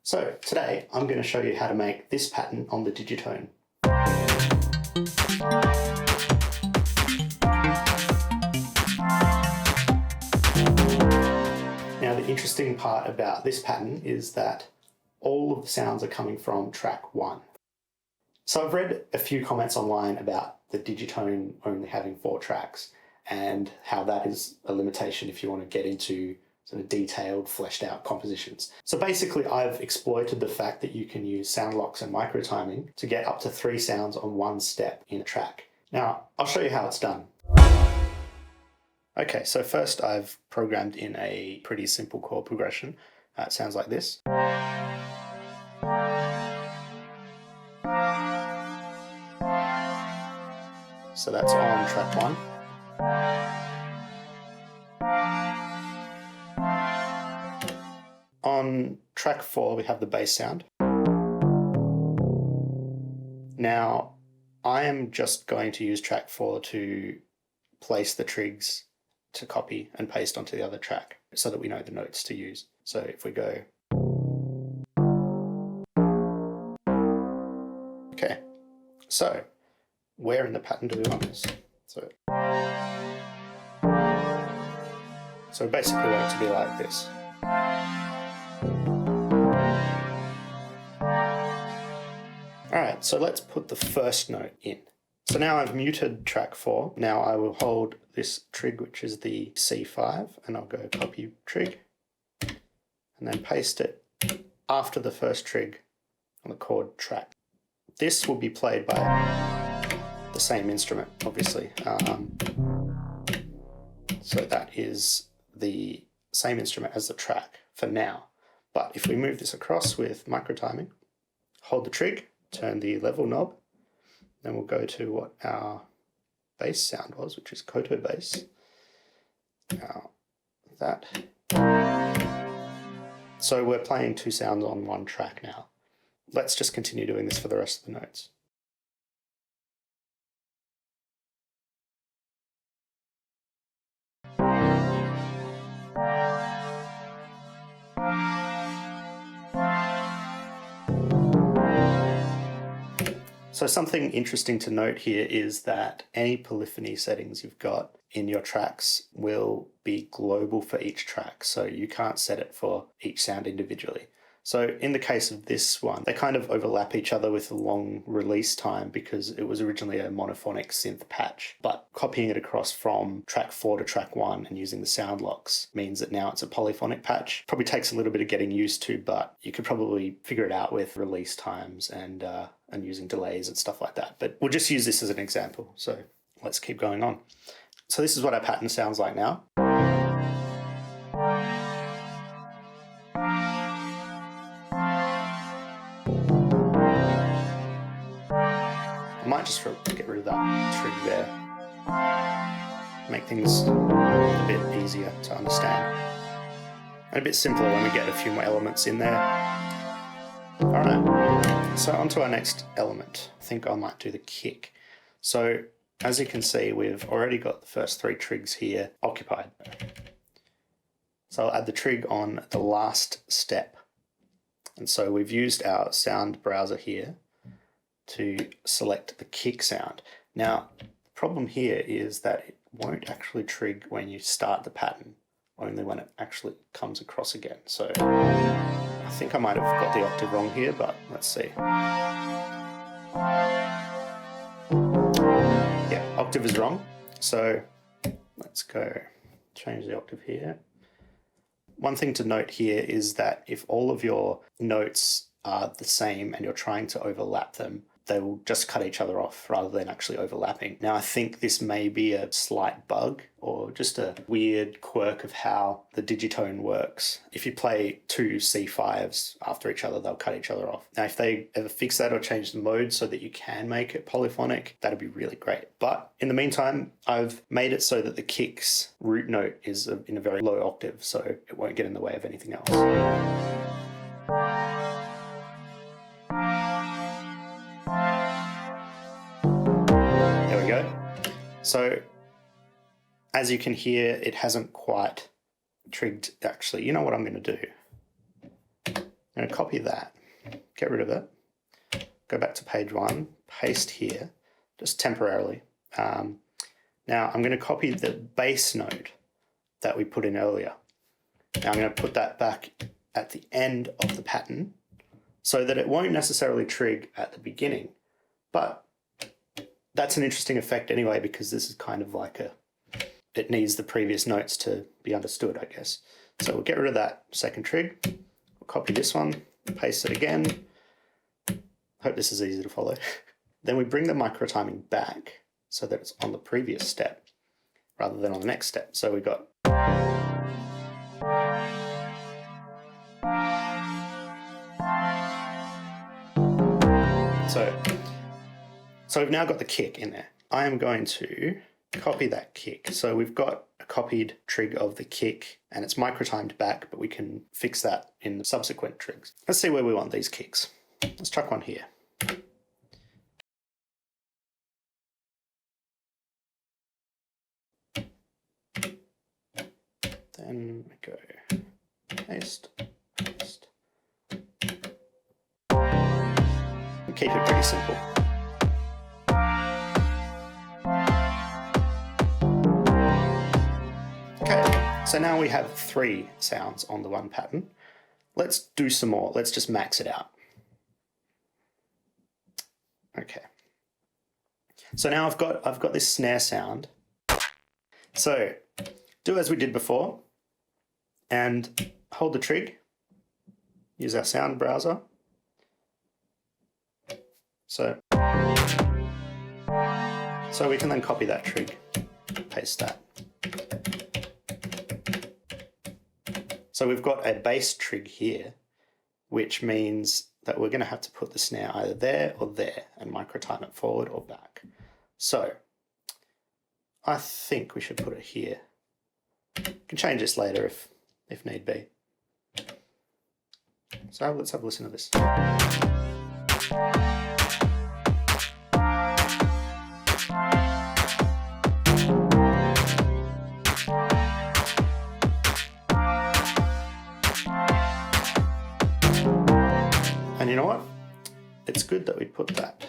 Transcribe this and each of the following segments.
So today I'm going to show you how to make this pattern on the Digitone. Now the interesting part about this pattern is that all of the sounds are coming from track 1. So I've read a few comments online about the Digitone only having 4 tracks and how that is a limitation if you want to get into sort of detailed, fleshed out compositions. So basically I've exploited the fact that you can use sound locks and micro timing to get up to 3 sounds on one step in a track. Now I'll show you how it's done. Okay, so first I've programmed in a pretty simple chord progression. It sounds like this. So that's on track 1. On track 4 we have the bass sound. Now I am just going to use track 4 to place the triggs to copy and paste onto the other track so that we know the notes to use. So if we go... Okay, so where in the pattern do we want this? So basically we want it to be like this. Alright, so let's put the first note in. So now I've muted track 4. Now I will hold this trig, which is the C5, and I'll go copy trig, and then paste it after the first trig on the chord track. This will be played by the same instrument, obviously. So that is the same instrument as the track for now. But if we move this across with micro timing, hold the trig, turn the level knob, then we'll go to what our bass sound was, which is koto bass. Now that. So we're playing 2 sounds on one track now. Let's just continue doing this for the rest of the notes. So something interesting to note here is that any polyphony settings you've got in your tracks will be global for each track, so you can't set it for each sound individually. So in the case of this one, they kind of overlap each other with a long release time because it was originally a monophonic synth patch. But copying it across from track 4 to track 1 and using the sound locks means that now it's a polyphonic patch. Probably takes a little bit of getting used to, but you could probably figure it out with release times and using delays and stuff like that. But we'll just use this as an example. So let's keep going on. So this is what our pattern sounds like now. I might just get rid of that trig there. Make things a bit easier to understand. And a bit simpler when we get a few more elements in there. Alright, so on to our next element. I think I might do the kick. So as you can see, we've already got the first 3 trigs here occupied. So I'll add the trig on the last step. And so we've used our sound browser here to select the kick sound. Now, the problem here is that it won't actually trig when you start the pattern, only when it actually comes across again. So I think I might have got the octave wrong here, but let's see. Yeah, octave is wrong. So let's go change the octave here. One thing to note here is that if all of your notes are the same and you're trying to overlap them, they will just cut each other off rather than actually overlapping. Now I think this may be a slight bug or just a weird quirk of how the Digitone works. If you play 2 C5s after each other, they'll cut each other off. Now if they ever fix that or change the mode so that you can make it polyphonic, that'd be really great. But in the meantime, I've made it so that the kick's root note is in a very low octave, so it won't get in the way of anything else. There we go. So as you can hear, it hasn't quite trigged actually. You know what I'm going to do? I'm going to copy that, get rid of it, go back to page 1, paste here, just temporarily. Now I'm going to copy the bass note that we put in earlier. Now I'm going to put that back at the end of the pattern so that it won't necessarily trig at the beginning. But that's an interesting effect anyway, because this is kind of like it needs the previous notes to be understood, I guess. So we'll get rid of that second trig. We'll copy this one, paste it again. Hope this is easy to follow. Then we bring the micro timing back so that it's on the previous step rather than on the next step. So we've got so we've now got the kick in there. I am going to copy that kick. So we've got a copied trig of the kick and it's micro timed back, but we can fix that in the subsequent trigs. Let's see where we want these kicks. Let's chuck one here. Then we go paste, paste. We keep it pretty simple. Okay, so now we have 3 sounds on the one pattern. Let's do some more. Let's just max it out. Okay. So now I've got this snare sound. So do as we did before and hold the trig. Use our sound browser. So we can then copy that trig, paste that. So we've got a bass trig here, which means that we're going to have to put the snare either there or there and micro time it forward or back. So I think we should put it here. We can change this later if need be. So let's have a listen to this. And you know what? It's good that we put that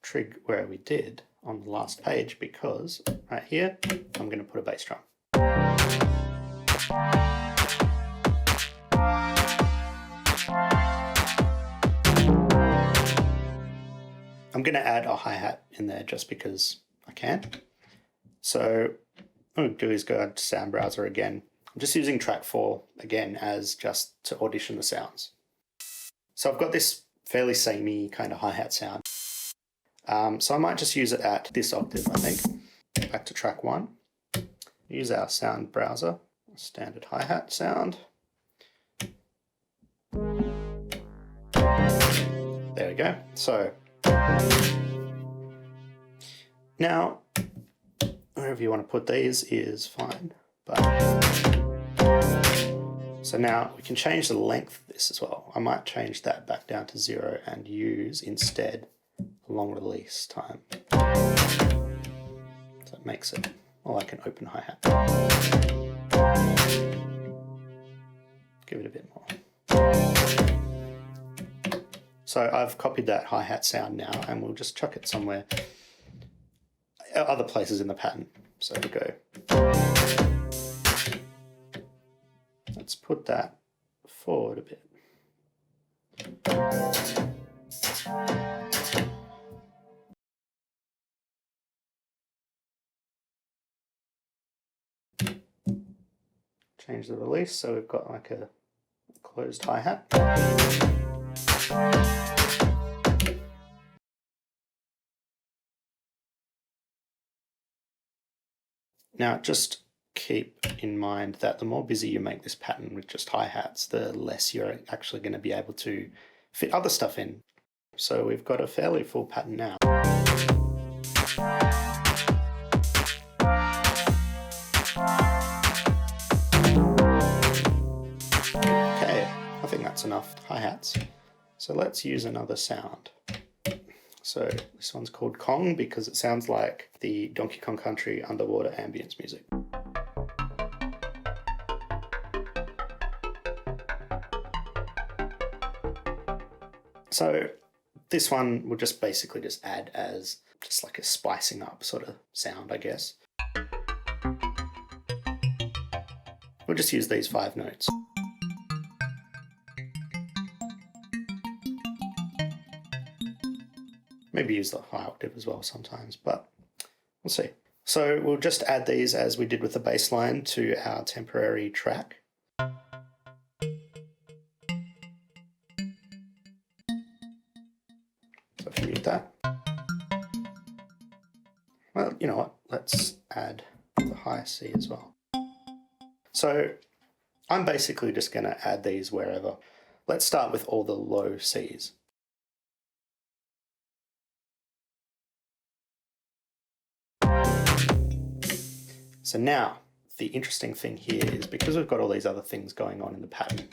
trig where we did on the last page, because right here I'm going to put a bass drum. I'm going to add a hi-hat in there just because I can. So what I'm going to do is go to sound browser again. I'm just using track 4 again as just to audition the sounds. So I've got this fairly samey kind of hi-hat sound. So I might just use it at this octave, I think. Back to track 1. Use our sound browser, standard hi-hat sound. There we go. So now, wherever you want to put these is fine. So now we can change the length of this as well. I might change that back down to 0 and use instead a long release time. So it makes it more like an open hi-hat. Give it a bit more. So I've copied that hi-hat sound now and we'll just chuck it somewhere, other places in the pattern. So we go. Let's put that forward a bit. Change the release so we've got like a closed hi-hat. Now just keep in mind that the more busy you make this pattern with just hi-hats, the less you're actually going to be able to fit other stuff in. So we've got a fairly full pattern now. Okay, I think that's enough hi-hats. So let's use another sound. So this one's called Kong because it sounds like the Donkey Kong Country underwater ambience music. So this one we'll just basically just add as just like a spicing up sort of sound, I guess. We'll just use these 5 notes. Maybe use the high octave as well sometimes, but we'll see. So we'll just add these as we did with the bass line to our temporary track. So if you mute that. Well, you know what? Let's add the high C as well. So I'm basically just going to add these wherever. Let's start with all the low Cs. So now, the interesting thing here is because we've got all these other things going on in the pattern,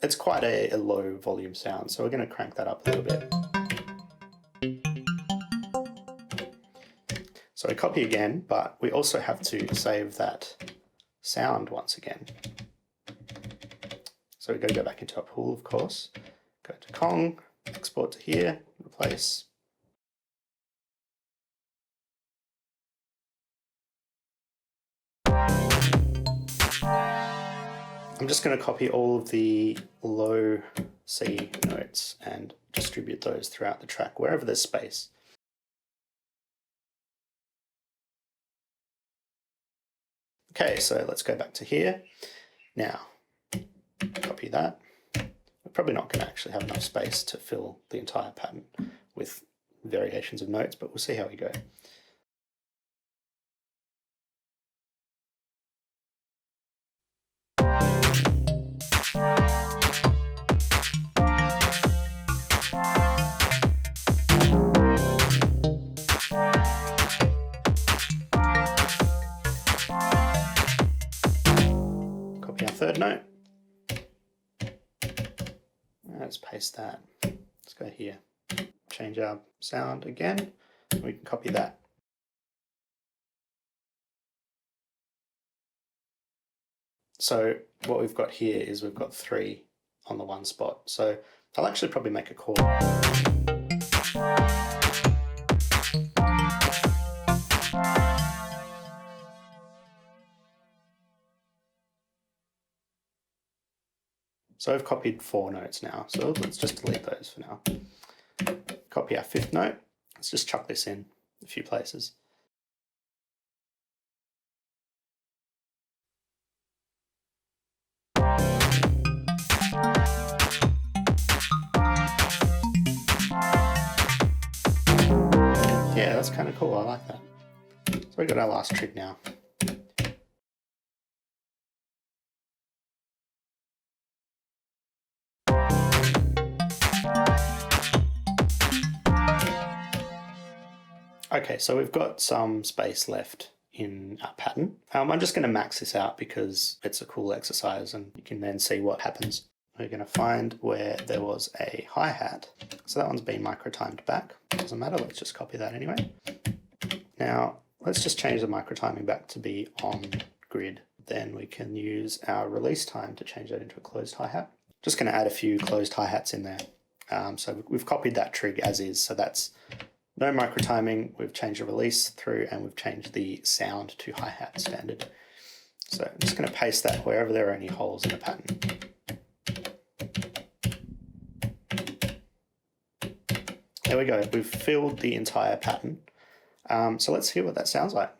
it's quite a low volume sound, so we're going to crank that up a little bit. So we copy again, but we also have to save that sound once again. So we've got to go back into our pool, of course, go to Kong, export to here, replace. I'm just going to copy all of the low C notes and distribute those throughout the track, wherever there's space. Okay, so let's go back to here. Now, copy that. We're probably not going to actually have enough space to fill the entire pattern with variations of notes, but we'll see how we go. Copy our third note. Let's paste that. Let's go here. Change our sound again. We can copy that. So what we've got here is we've got 3 on the one spot. So I'll actually probably make a chord. So I've copied 4 notes now, so let's just delete those for now. Copy our 5th note. Let's just chuck this in a few places. Yeah, that's kind of cool, I like that. So we got our last trig now. Okay, so we've got some space left in our pattern. I'm just going to max this out because it's a cool exercise and you can then see what happens. We're going to find where there was a hi-hat. So that one's been micro-timed back. Doesn't matter, let's just copy that anyway. Now, let's just change the micro-timing back to be on grid. Then we can use our release time to change that into a closed hi-hat. Just going to add a few closed hi-hats in there. So we've copied that trig as is, so that's no micro timing. We've changed the release through and we've changed the sound to hi-hat standard. So I'm just going to paste that wherever there are any holes in the pattern. There we go, we've filled the entire pattern. So let's hear what that sounds like.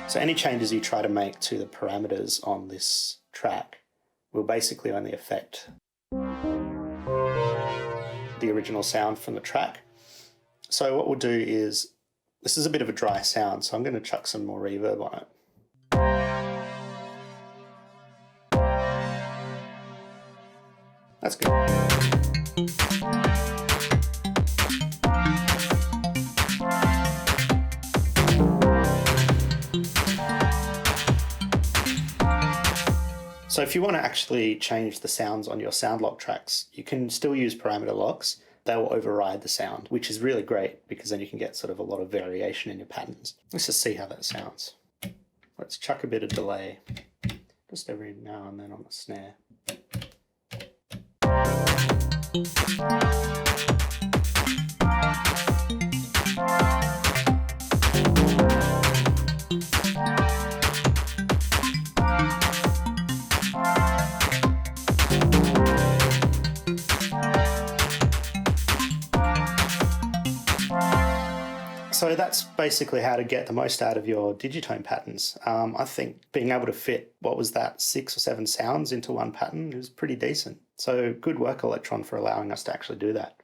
So any changes you try to make to the parameters on this track will basically only affect the original sound from the track. So what we'll do is, this is a bit of a dry sound, so I'm going to chuck some more reverb on it. That's good. So if you want to actually change the sounds on your sound lock tracks, you can still use parameter locks. They will override the sound, which is really great because then you can get sort of a lot of variation in your patterns. Let's just see how that sounds. Let's chuck a bit of delay just every now and then on the snare. So that's basically how to get the most out of your digitone patterns. I think being able to fit, what was that, 6 or 7 sounds into one pattern is pretty decent. So good work, Elektron, for allowing us to actually do that.